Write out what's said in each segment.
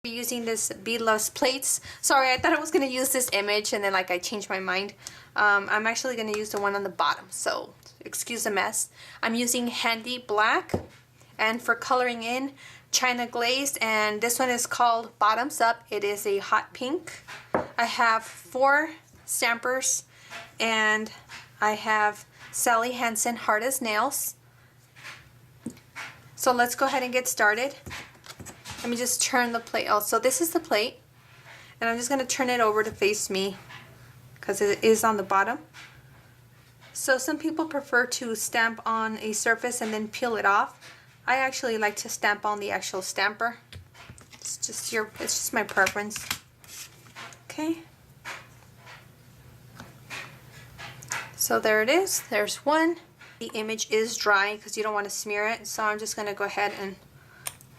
Using this BLoves plates. Sorry, I thought I was going to use this image and then like I changed my mind. I'm actually going to use the one on the bottom, so excuse the mess. I'm using Handy Black, and for coloring in, China Glazed, and this one is called Bottoms Up. It is a hot pink. I have 4 stampers, and I have Sally Hansen Hard as Nails. So let's go ahead and get started. Let me just turn the plate out. So this is the plate, and I'm just going to turn it over to face me because it is on the bottom. So some people prefer to stamp on a surface and then peel it off. I actually like to stamp on the actual stamper. It's just my preference. Okay. So there it is. There's one. The image is dry because you don't want to smear it. So I'm just going to go ahead and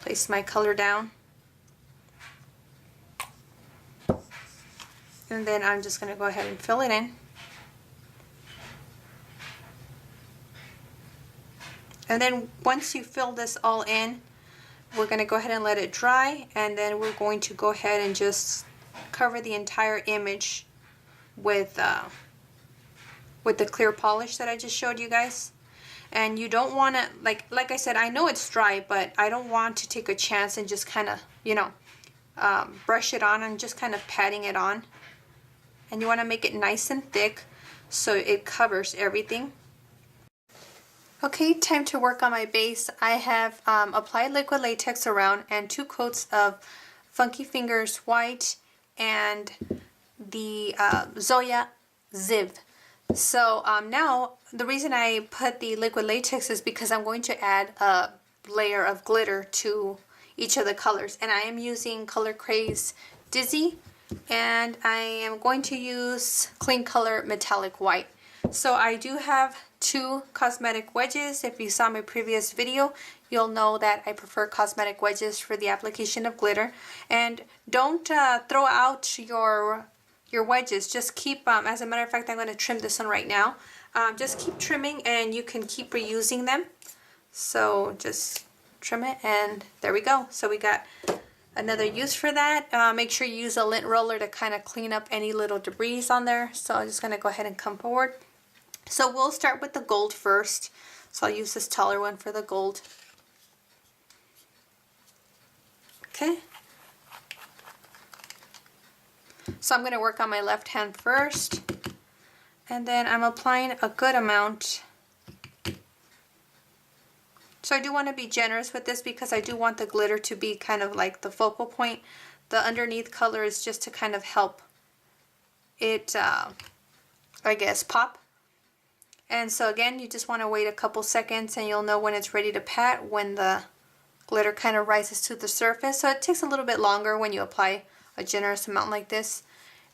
place my color down. And then I'm just going to go ahead and fill it in. And then once you fill this all in, we're going to go ahead and let it dry, and then we're going to go ahead and just cover the entire image with the clear polish that I just showed you guys. And you don't want to, like I said, I know it's dry, but I don't want to take a chance and just kind of, you know, brush it on and just kind of patting it on. And you want to make it nice and thick so it covers everything. Okay, time to work on my base. I have applied liquid latex around and 2 coats of Funky Fingers White and the Zoya Ziv. So now the reason I put the liquid latex is because I'm going to add a layer of glitter to each of the colors, and I am using color Craze Dizzy, and I am going to use Kleancolor Metallic White. So I do have 2 cosmetic wedges. If you saw my previous video, you'll know that I prefer cosmetic wedges for the application of glitter. And don't throw out your wedges. Just keep, as a matter of fact, I'm going to trim this one right now. Just keep trimming and you can keep reusing them. So just trim it, and there we go. So we got another use for that. Make sure you use a lint roller to kind of clean up any little debris on there. So I'm just going to go ahead and come forward. So we'll start with the gold first. So I'll use this taller one for the gold. Okay. So I'm going to work on my left hand first, and then I'm applying a good amount. So I do want to be generous with this because I do want the glitter to be kind of like the focal point. The underneath color is just to kind of help it, I guess, pop. And so again, you just want to wait a couple seconds and you'll know when it's ready to pat, when the glitter kind of rises to the surface. So it takes a little bit longer when you apply a generous amount like this.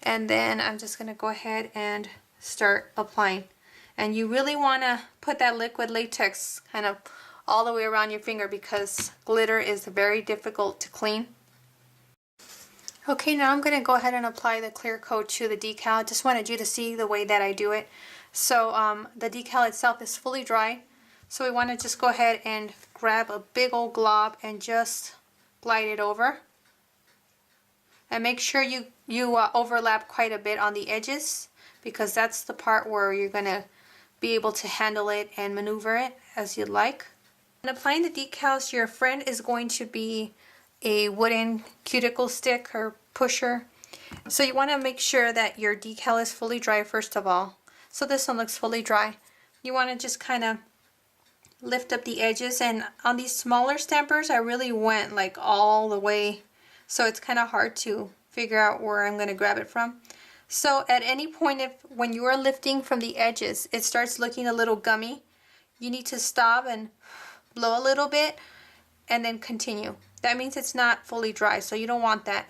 And then I'm just going to go ahead and start applying. And you really want to put that liquid latex kind of all the way around your finger because glitter is very difficult to clean. Okay, now I'm going to go ahead and apply the clear coat to the decal. I just wanted you to see the way that I do it. So the decal itself is fully dry. So we want to just go ahead and grab a big old glob and just glide it over. And make sure you overlap quite a bit on the edges, because that's the part where you're going to be able to handle it and maneuver it as you'd like. When applying the decals, your friend is going to be a wooden cuticle stick or pusher. So you want to make sure that your decal is fully dry first of all. So this one looks fully dry. You want to just kind of lift up the edges, and on these smaller stampers I really went like all the way, so it's kind of hard to figure out where I'm going to grab it from. So at any point, when you are lifting from the edges it starts looking a little gummy, you need to stop and blow a little bit and then continue. That means it's not fully dry, so you don't want that.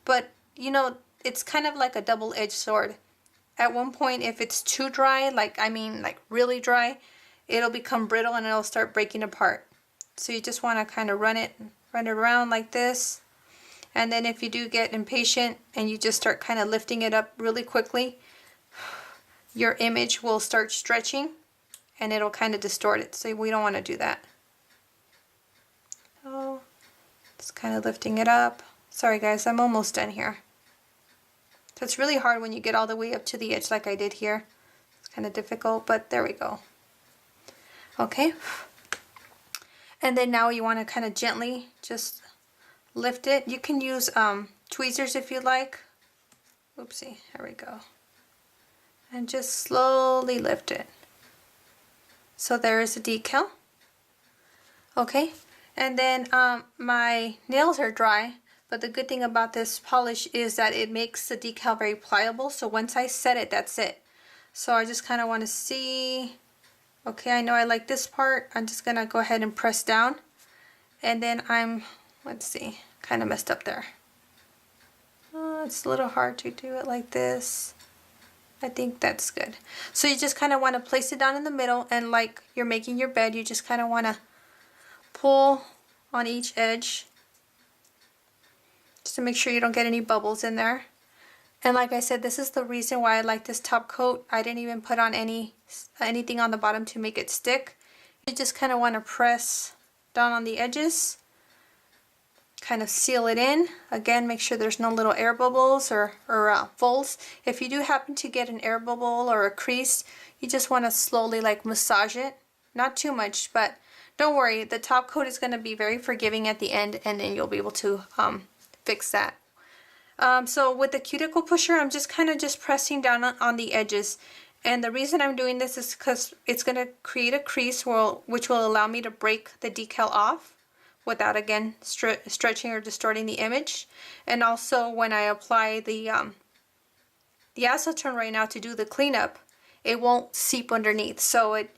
But you know, it's kind of like a double-edged sword. At one point, if it's too dry, like really dry, it'll become brittle and it'll start breaking apart. So you just want to kind of run it around like this. And then if you do get impatient and you just start kind of lifting it up really quickly, your image will start stretching and it'll kind of distort it. So we don't want to do that. So just kind of lifting it up Sorry guys, I'm almost done here. So it's really hard when you get all the way up to the edge like I did here. It's kind of difficult, but there we go. Okay. And then now you want to kind of gently just lift it. You can use tweezers if you like. Oopsie, here we go. And just slowly lift it. So there is a decal. Okay, and then my nails are dry, but the good thing about this polish is that it makes the decal very pliable. So once I set it, that's it. So I just kind of want to see, okay, I know I like this part. I'm just going to go ahead and press down. And then let's see, kind of messed up there. It's a little hard to do it like this. I think that's good. So you just kind of want to place it down in the middle, and like you're making your bed, you just kind of want to pull on each edge just to make sure you don't get any bubbles in there. And like I said, this is the reason why I like this top coat. I didn't even put on anything on the bottom to make it stick. You just kind of want to press down on the edges, kind of seal it in. Again, make sure there's no little air bubbles or folds. If you do happen to get an air bubble or a crease, you just want to slowly like massage it. Not too much, but don't worry, the top coat is going to be very forgiving at the end, and then you'll be able to fix that. So with the cuticle pusher, I'm just kind of just pressing down on the edges. And the reason I'm doing this is because it's going to create a crease which will allow me to break the decal off without, again, stretching or distorting the image. And also when I apply the acetone right now to do the cleanup, it won't seep underneath. So it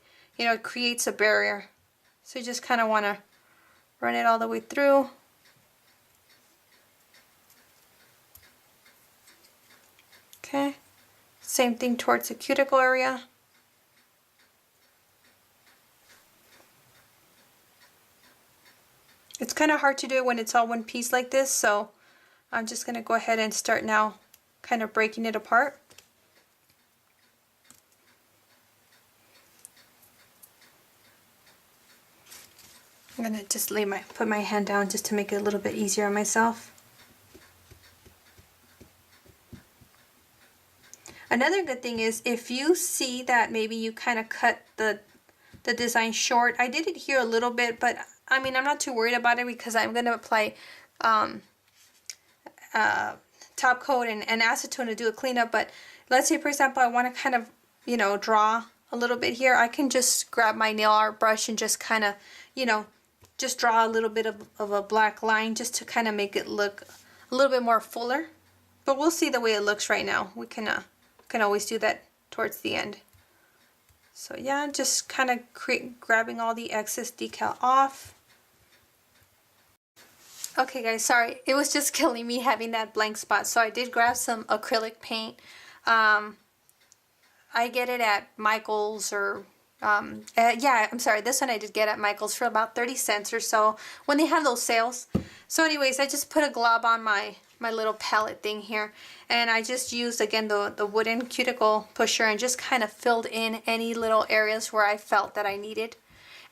creates a barrier. So you just kind of want to run it all the way through. Okay, same thing towards the cuticle area. It's kind of hard to do it when it's all one piece like this, so I'm just going to go ahead and start now kind of breaking it apart. I'm going to just put my hand down just to make it a little bit easier on myself. Another good thing is if you see that maybe you kind of cut the design short. I did it here a little bit, but I mean, I'm not too worried about it because I'm going to apply top coat and acetone to do a cleanup. But let's say, for example, I want to kind of, draw a little bit here. I can just grab my nail art brush and just kind of, just draw a little bit of a black line just to kind of make it look a little bit more fuller. But we'll see the way it looks right now. We can always do that towards the end. So yeah, just kind of grabbing all the excess decal off. Okay guys, sorry, it was just killing me having that blank spot. So I did grab some acrylic paint. I get it at Michael's or yeah, I'm sorry, this one I did get at Michael's for about 30 cents or so when they have those sales. So anyways, I just put a glob on my little palette thing here, and I just used again the wooden cuticle pusher and just kind of filled in any little areas where I felt that I needed.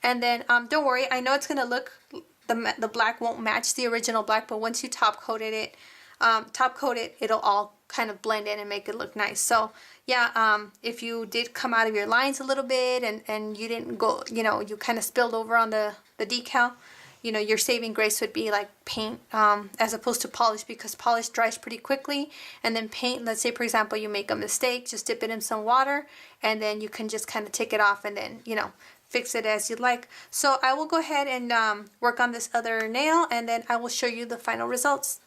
And then don't worry, I know it's gonna look, the black won't match the original black, but once you top coat it, it'll all kind of blend in and make it look nice. So yeah, if you did come out of your lines a little bit and you didn't go, you kind of spilled over on the decal, your saving grace would be like paint as opposed to polish, because polish dries pretty quickly. And then paint, let's say for example you make a mistake, just dip it in some water and then you can just kind of take it off and then fix it as you like. So I will go ahead and work on this other nail, and then I will show you the final results.